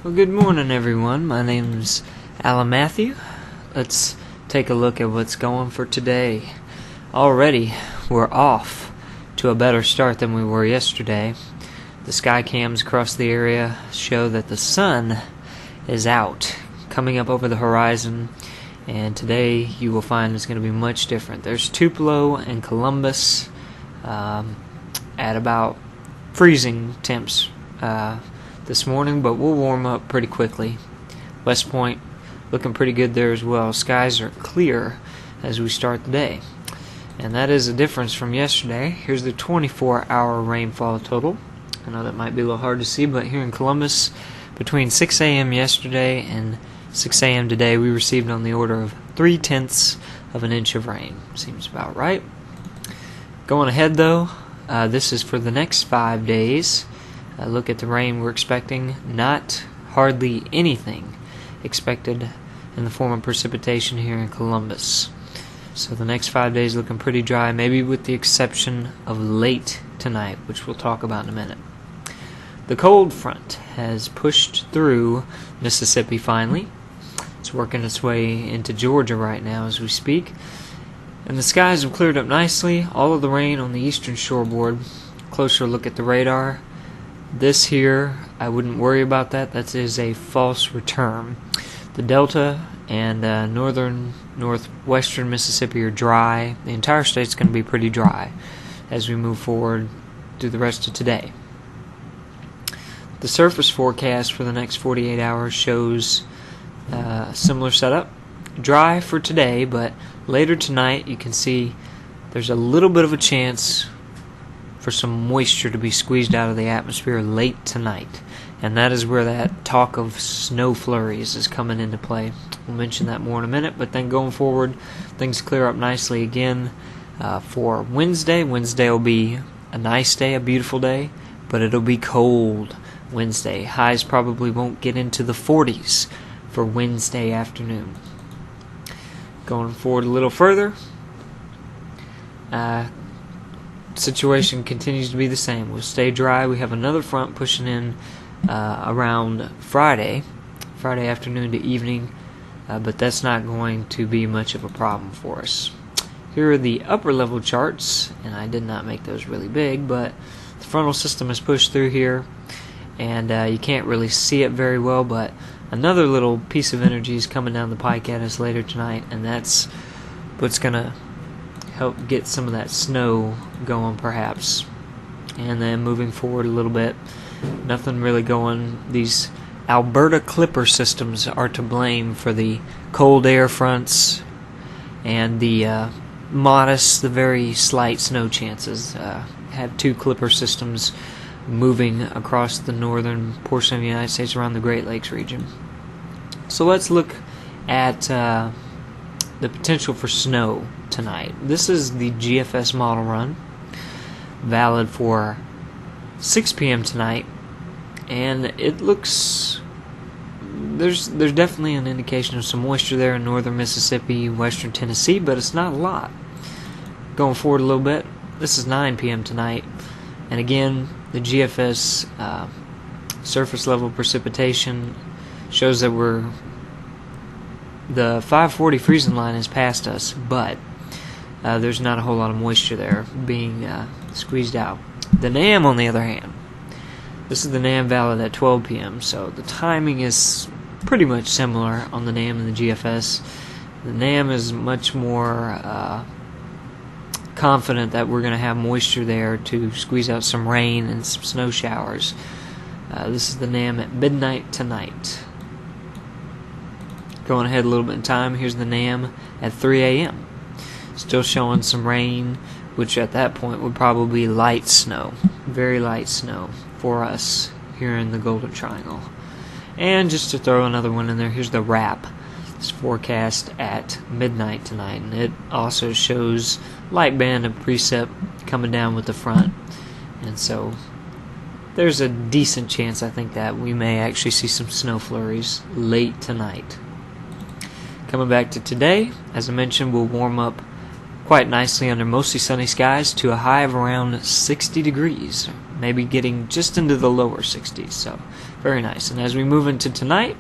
Well, good morning, everyone. My name's Alan Matthew. Let's take a look at what's going for today. Already, we're off to a better start than we were yesterday. The sky cams across the area show that the sun is out, coming up over the horizon, and today you will find it's going to be much different. There's Tupelo and Columbus at about freezing temps this morning, but we'll warm up pretty quickly. West Point looking pretty good there as well. Skies are clear as we start the day, and that is a difference from yesterday. Here's the 24-hour rainfall total. I know that might be a little hard to see, but here in Columbus, between 6 a.m. yesterday and 6 a.m. today, we received on the order of 0.3 of an inch of rain. Seems about right. Going ahead, though, this is for the next 5 days. Look at the rain we're expecting. Not hardly anything expected in the form of precipitation here in Columbus. So the next 5 days looking pretty dry, maybe with the exception of late tonight, which we'll talk about in a minute. The cold front has pushed through Mississippi finally. It's working its way into Georgia right now as we speak. And the skies have cleared up nicely. All of the rain on the eastern shoreboard. Closer look at the radar. This here, I wouldn't worry about that. That is a false return. The Delta and northwestern Mississippi are dry. The entire state's going to be pretty dry as we move forward through the rest of today. The surface forecast for the next 48 hours shows a similar setup. Dry for today, but later tonight you can see there's a little bit of a chance for some moisture to be squeezed out of the atmosphere late tonight. And that is where that talk of snow flurries is coming into play. We'll mention that more in a minute, but then going forward, things clear up nicely again for Wednesday. Wednesday will be a nice day, a beautiful day, but it'll be cold Wednesday. Highs probably won't get into the 40s for Wednesday afternoon. Going forward a little further, situation continues to be the same. We'll stay dry. We have another front pushing in around Friday afternoon to evening, but that's not going to be much of a problem for us. Here are the upper level charts, and I did not make those really big, but the frontal system is pushed through here, and you can't really see it very well, but another little piece of energy is coming down the pike at us later tonight, and that's what's going to help get some of that snow going perhaps. And then moving forward a little bit, nothing really going. These Alberta Clipper systems are to blame for the cold air fronts and the the very slight snow chances. Have two Clipper systems moving across the northern portion of the United States around the Great Lakes region. So let's look at the potential for snow tonight. This is the GFS model run, valid for 6 p.m. tonight, and it looks there's definitely an indication of some moisture there in northern Mississippi, western Tennessee, but it's not a lot. Going forward a little bit, this is 9 p.m. tonight, and again, the GFS surface level precipitation shows that the 540 freezing line is past us, but there's not a whole lot of moisture there being squeezed out. The NAM, on the other hand, this is the NAM valid at 12 p.m., so the timing is pretty much similar on the NAM and the GFS. The NAM is much more confident that we're going to have moisture there to squeeze out some rain and some snow showers. This is the NAM at midnight tonight. Going ahead a little bit in time, here's the NAM at 3 a.m. Still showing some rain, which at that point would probably be light snow, very light snow for us here in the Golden Triangle. And just to throw another one in there, here's the WRAP. It's forecast at midnight tonight, and it also shows light band of precip coming down with the front. And so there's a decent chance, I think, that we may actually see some snow flurries late tonight. Coming back to today, as I mentioned, we'll warm up quite nicely under mostly sunny skies to a high of around 60 degrees, maybe getting just into the lower 60s. So very nice. And as we move into tonight,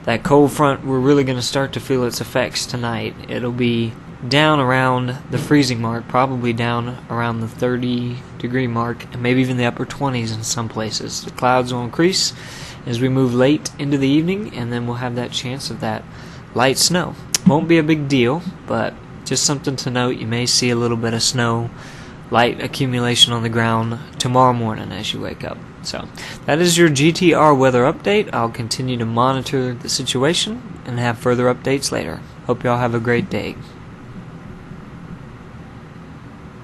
that cold front, we're really going to start to feel its effects tonight. It'll be down around the freezing mark, probably down around the 30-degree mark, and maybe even the upper 20s in some places. The clouds will increase as we move late into the evening, and then we'll have that chance of that light snow. Won't be a big deal, but just something to note. You may see a little bit of snow, light accumulation on the ground tomorrow morning as you wake up. So that is your GTR weather update. I'll continue to monitor the situation and have further updates later. Hope y'all have a great day.